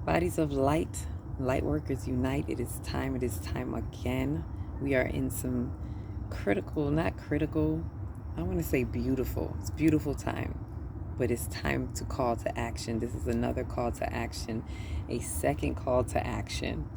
Bodies of light, light workers unite. It is time again. We are in some not critical, I want to say beautiful. It's beautiful time, but it's time to call to action. This is another call to action, a second call to action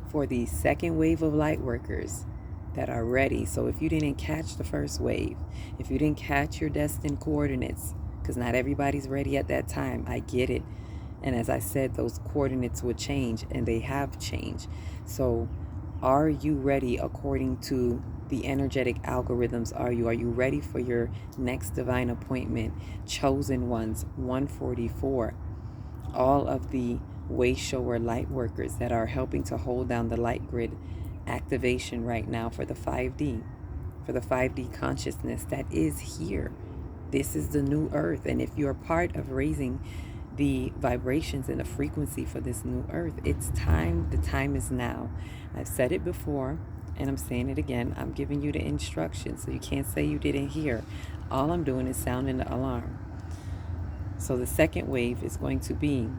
for the second wave of light workers that are ready. So if you didn't catch the first wave, if you didn't catch your destined coordinates, because not everybody's ready at that time, I get it. And as I said, those coordinates would change, and they have changed. So are you ready according to the energetic algorithms? Are you ready for your next divine appointment? Chosen ones, 144. All of the way shower light workers that are helping to hold down the light grid activation right now for the 5D, for the 5D consciousness that is here. This is the new earth. And if you're part of raising the vibrations and the frequency for this new earth, it's time. The time is now. I've said it before and I'm saying it again. I'm giving you the instructions, so you can't say you didn't hear. All I'm doing is sounding the alarm. So the second wave is going to be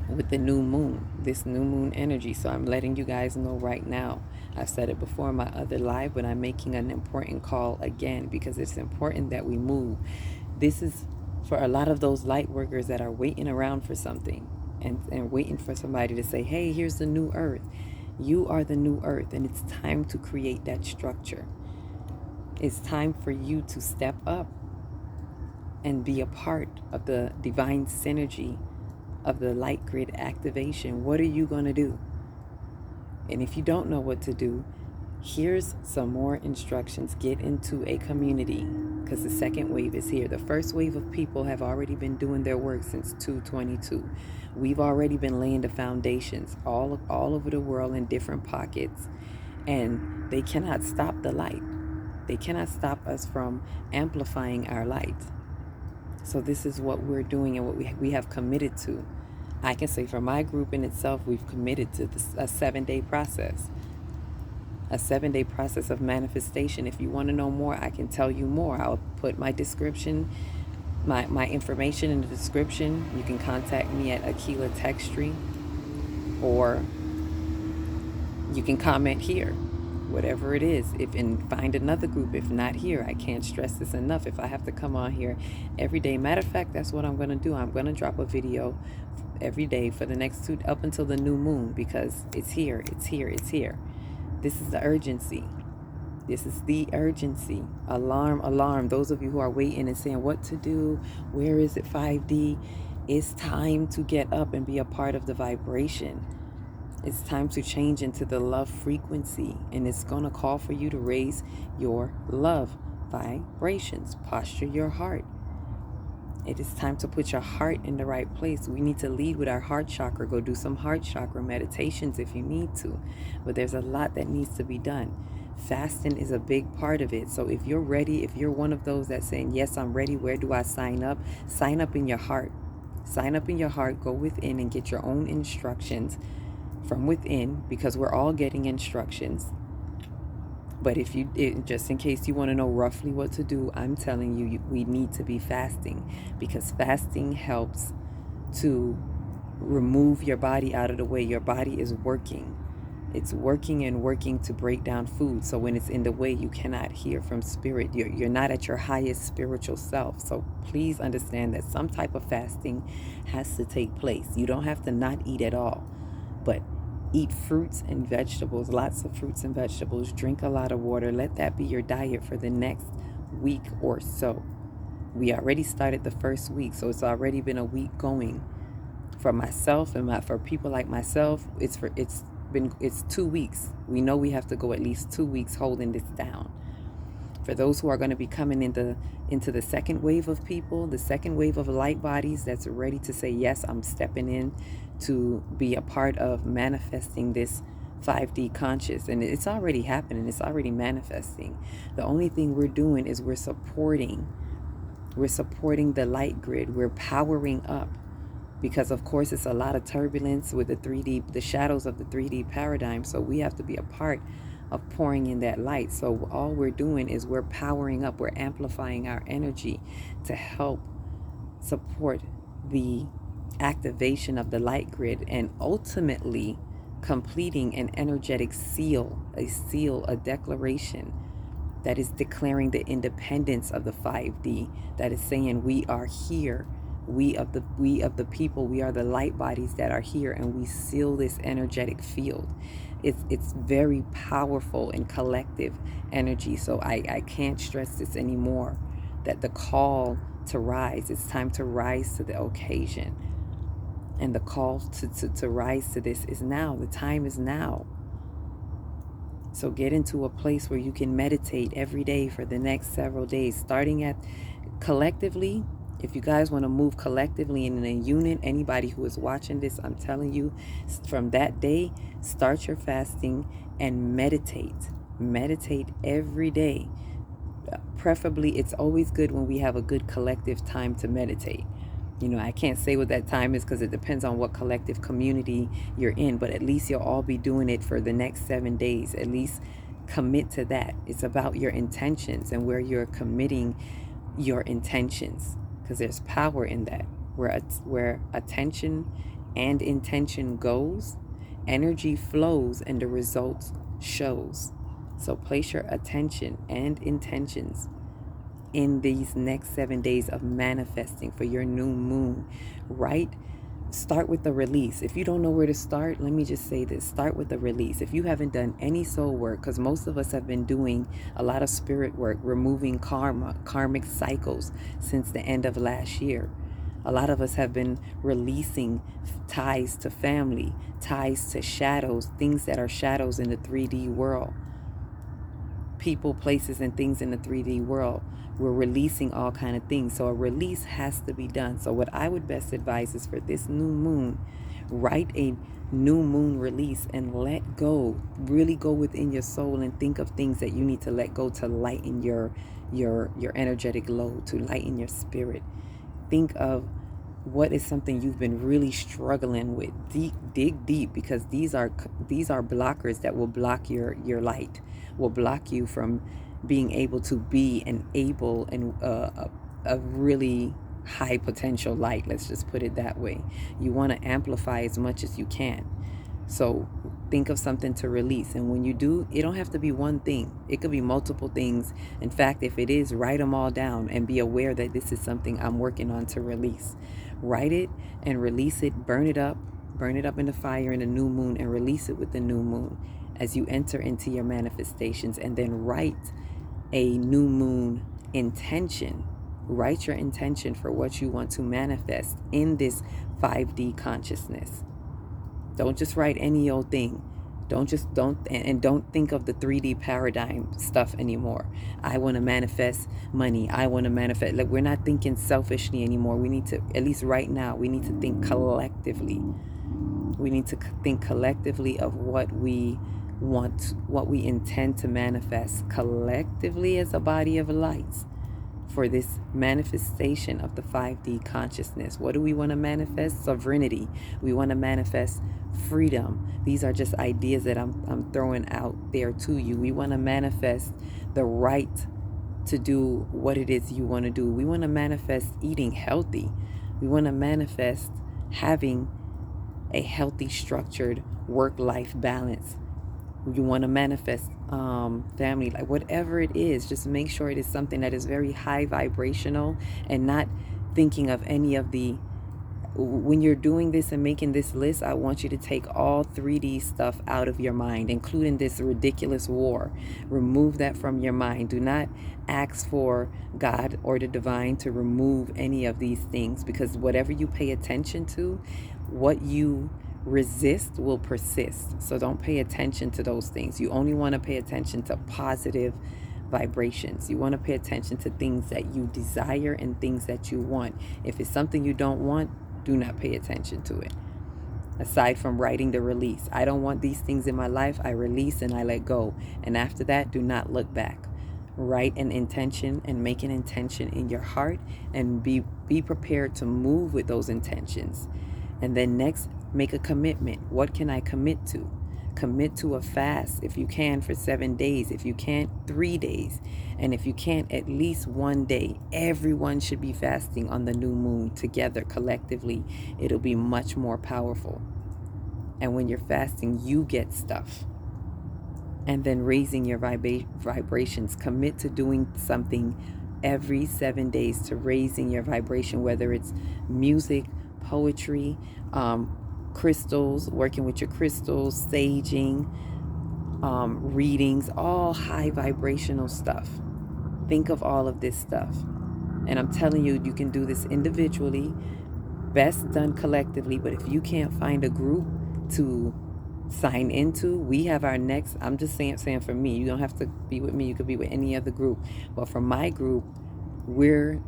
with the new moon, this new moon energy. So I'm letting you guys know right now. I've said it before in my other live, but I'm making an important call again because it's important that we move. This is for a lot of those light workers that are waiting around for something and waiting for somebody to say, hey, here's the new earth. You are the new earth, and it's time to create that structure. It's time for you to step up and be a part of the divine synergy of the light grid activation. What are you going to do? And if you don't know what to do, here's some more instructions. Get into a community, because the second wave is here. The first wave of people have already been doing their work since 222. We've already been laying the foundations all over the world in different pockets, and they cannot stop the light. They cannot stop us from amplifying our light. So this is what we're doing and what we have committed to. I can say for my group in itself, we've committed to a 7-day process. A 7-day process of manifestation. If you want to know more, I can tell you more. I'll put my description, my information in the description. You can contact me at Aquila Textry, or you can comment here, whatever it is, and find another group. If not here, I can't stress this enough. If I have to come on here every day, matter of fact, that's what I'm going to do. I'm going to drop a video every day for the next up until the new moon, because it's here. This is the urgency. This is the urgency. Alarm, alarm. Those of you who are waiting and saying what to do, where is it, 5D? It's time to get up and be a part of the vibration. It's time to change into the love frequency, and it's going to call for you to raise your love vibrations. Posture your heart. It is time to put your heart in the right place. We need to lead with our heart chakra. Go do some heart chakra meditations if you need to. But there's a lot that needs to be done. Fasting is a big part of it. So if you're ready, if you're one of those that's saying, yes, I'm ready, where do I sign up? Sign up in your heart. Sign up in your heart. Go within and get your own instructions from within, because we're all getting instructions. But just in case you want to know roughly what to do, I'm telling you, we need to be fasting, because fasting helps to remove your body out of the way. Your body is working. It's working and working to break down food. So when it's in the way, you cannot hear from spirit. You're not at your highest spiritual self. So please understand that some type of fasting has to take place. You don't have to not eat at all, but eat fruits and vegetables, lots of fruits and vegetables. Drink a lot of water. Let that be your diet for the next week or so. We already started the first week, so it's already been a week going. For myself and for people like myself, it's 2 weeks. We know we have to go at least 2 weeks holding this down. For those who are going to be coming into the second wave of people, the second wave of light bodies that's ready to say, yes, I'm stepping in to be a part of manifesting this 5D conscious. And it's already happening. It's already manifesting. The only thing we're doing is we're supporting the light grid. We're powering up, because of course it's a lot of turbulence with the shadows of the 3D paradigm. So we have to be a part of pouring in that light. So all we're doing is we're powering up, we're amplifying our energy to help support the activation of the light grid, and ultimately completing an energetic seal, a declaration that is declaring the independence of the 5D, that is saying we are here. We of the people, we are the light bodies that are here, and we seal this energetic field. It's very powerful and collective energy. So I can't stress this anymore, that the call to rise, it's time to rise to the occasion. And the call to rise to this is now. The time is now. So get into a place where you can meditate every day for the next several days, starting at collectively. If you guys want to move collectively in a unit, anybody who is watching this, I'm telling you, from that day, start your fasting and meditate. Meditate every day. Preferably, it's always good when we have a good collective time to meditate. You know, I can't say what that time is because it depends on what collective community you're in, but at least you'll all be doing it for the next 7 days. At least commit to that. It's about your intentions and where you're committing your intentions, because there's power in that. Where attention and intention goes, energy flows and the results shows. So place your attention and intentions in these next 7 days of manifesting for your new moon, right? Start with the release. If you don't know where to start, let me just say this. Start with the release. If you haven't done any soul work, because most of us have been doing a lot of spirit work, removing karmic cycles since the end of last year. A lot of us have been releasing ties to family, ties to shadows, things that are shadows in the 3D world. People, places, and things in the 3D world. We're releasing all kind of things. So a release has to be done. So what I would best advise is for this new moon, write a new moon release and let go. Really go within your soul and think of things that you need to let go to lighten your energetic load, to lighten your spirit. Think of what is something you've been really struggling with. Dig deep, because these are blockers that will block your light, will block you from being able to be a really high potential light. Let's just put it that way. You want to amplify as much as you can. So think of something to release. And when you do, it don't have to be one thing. It could be multiple things. In fact, if it is, write them all down and be aware that this is something I'm working on to release. Write it and release it. Burn it up in the fire in the new moon, and release it with the new moon as you enter into your manifestations. And then write a new moon intention. Write your intention for what you want to manifest in this 5D consciousness. Don't just write any old thing. Don't think of the 3D paradigm stuff anymore. I want to manifest money. I want to manifest. Like, we're not thinking selfishly anymore. We need to, at least right now, we need to think collectively. We need to think collectively of what we want, what we intend to manifest collectively as a body of lights for this manifestation of the 5D consciousness. What do we want to manifest? Sovereignty. We want to manifest freedom. These are just ideas that I'm throwing out there to you. We want to manifest the right to do what it is you want to do. We want to manifest eating healthy. We want to manifest having a healthy, structured work-life balance. You want to manifest family, like whatever it is, just make sure it is something that is very high vibrational, and not thinking of any of the, when you're doing this and making this list, I want you to take all 3D stuff out of your mind, including this ridiculous war. Remove that from your mind. Do not ask for God or the divine to remove any of these things, because whatever you pay attention to, what you resist will persist. So don't pay attention to those things. You only want to pay attention to positive vibrations. You want to pay attention to things that you desire and things that you want. If it's something you don't want, do not pay attention to it. Aside from writing the release, I don't want these things in my life, I release and I let go. And after that, do not look back. Write an intention and make an intention in your heart, and be prepared to move with those intentions. And then next, make a commitment. What can I commit to? Commit to a fast if you can for 7 days. If you can't, 3 days. And if you can't, at least 1 day. Everyone should be fasting on the new moon together collectively. It'll be much more powerful. And when you're fasting, you get stuff. And then raising your vibrations. Commit to doing something every 7 days to raising your vibration, whether it's music, poetry, crystals, working with your crystals, saging, readings, all high vibrational stuff. Think of all of this stuff. And I'm telling you, you can do this individually, best done collectively. But if you can't find a group to sign into, we have our next, I'm just saying for me, you don't have to be with me, you could be with any other group. But for my group, we're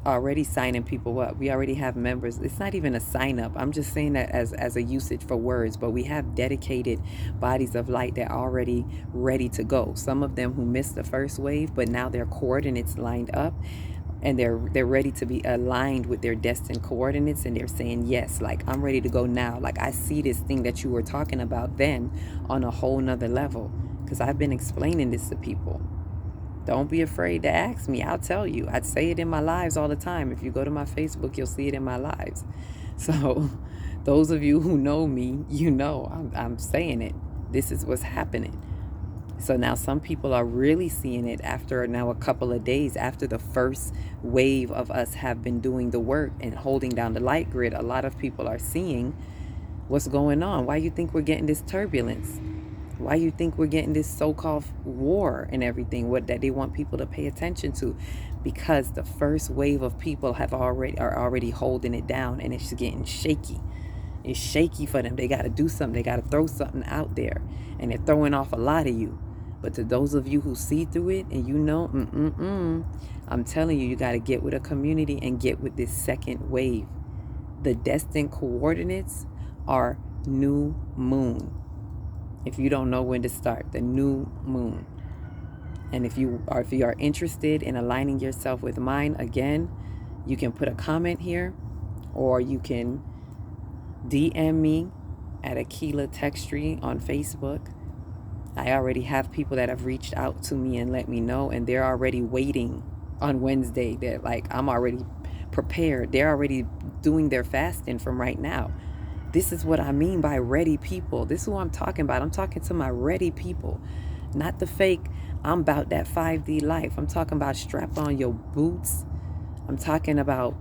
already signing people up. We already have members. It's not even a sign up. I'm just saying that as a usage for words, but we have dedicated bodies of light that are already ready to go. Some of them who missed the first wave, but now their coordinates lined up and they're ready to be aligned with their destined coordinates, and they're saying, yes, like, I'm ready to go now. Like, I see this thing that you were talking about then on a whole nother level, because I've been explaining this to people. Don't be afraid to ask me. I'll tell you. I'd say it in my lives all the time. If you go to my Facebook, you'll see it in my lives. So those of you who know me, you know I'm saying it. This is what's happening. So now some people are really seeing it after now a couple of days after the first wave of us have been doing the work and holding down the light grid. A lot of people are seeing what's going on. Why you think we're getting this turbulence? Why you think we're getting this so-called war and everything? What that they want people to pay attention to? Because the first wave of people are already holding it down, and it's getting shaky. It's shaky for them. They got to do something. They got to throw something out there, and they're throwing off a lot of you. But to those of you who see through it and you know, I'm telling you, you got to get with a community and get with this second wave. The destined coordinates are new moon. If you don't know when to start, the new moon. And if you are interested in aligning yourself with mine, again, you can put a comment here, or you can DM me at Aquila Textry on Facebook. I already have people that have reached out to me and let me know, and they're already waiting on Wednesday. They're like, I'm already prepared. They're already doing their fasting from right now. This is what I mean by ready people. This is who I'm talking about. I'm talking to my ready people, not the fake. I'm about that 5D life. I'm talking about strap on your boots. I'm talking about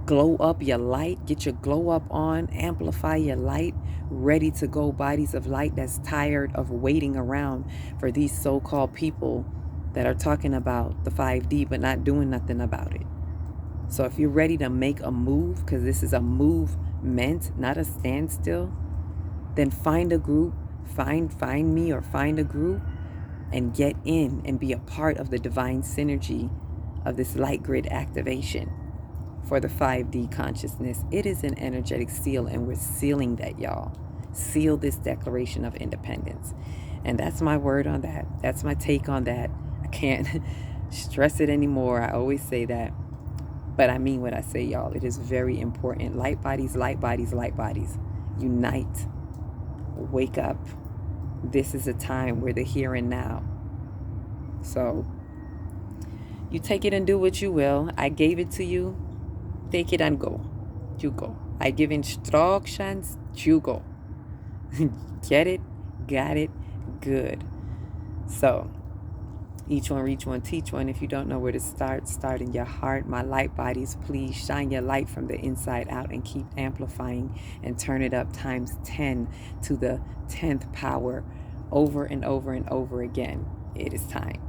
glow up your light. Get your glow up on. Amplify your light. Ready to go bodies of light that's tired of waiting around for these so-called people that are talking about the 5D but not doing nothing about it. So if you're ready to make a move, because this is a movement, not a standstill, then find a group, find me or find a group and get in and be a part of the divine synergy of this light grid activation for the 5D consciousness. It is an energetic seal, and we're sealing that, y'all. Seal this Declaration of Independence. And that's my word on that. That's my take on that. I can't stress it anymore. I always say that. But I mean what I say, y'all. It is very important. Light bodies, light bodies, light bodies. Unite. Wake up. This is a time where the here and now. So you take it and do what you will. I gave it to you. Take it and go. You go. I give instructions. You go. Get it? Got it? Good. So each one, reach one, teach one. If you don't know where to start, start in your heart. My light bodies, please shine your light from the inside out and keep amplifying and turn it up times 10 to the 10th power over and over and over again. It is time.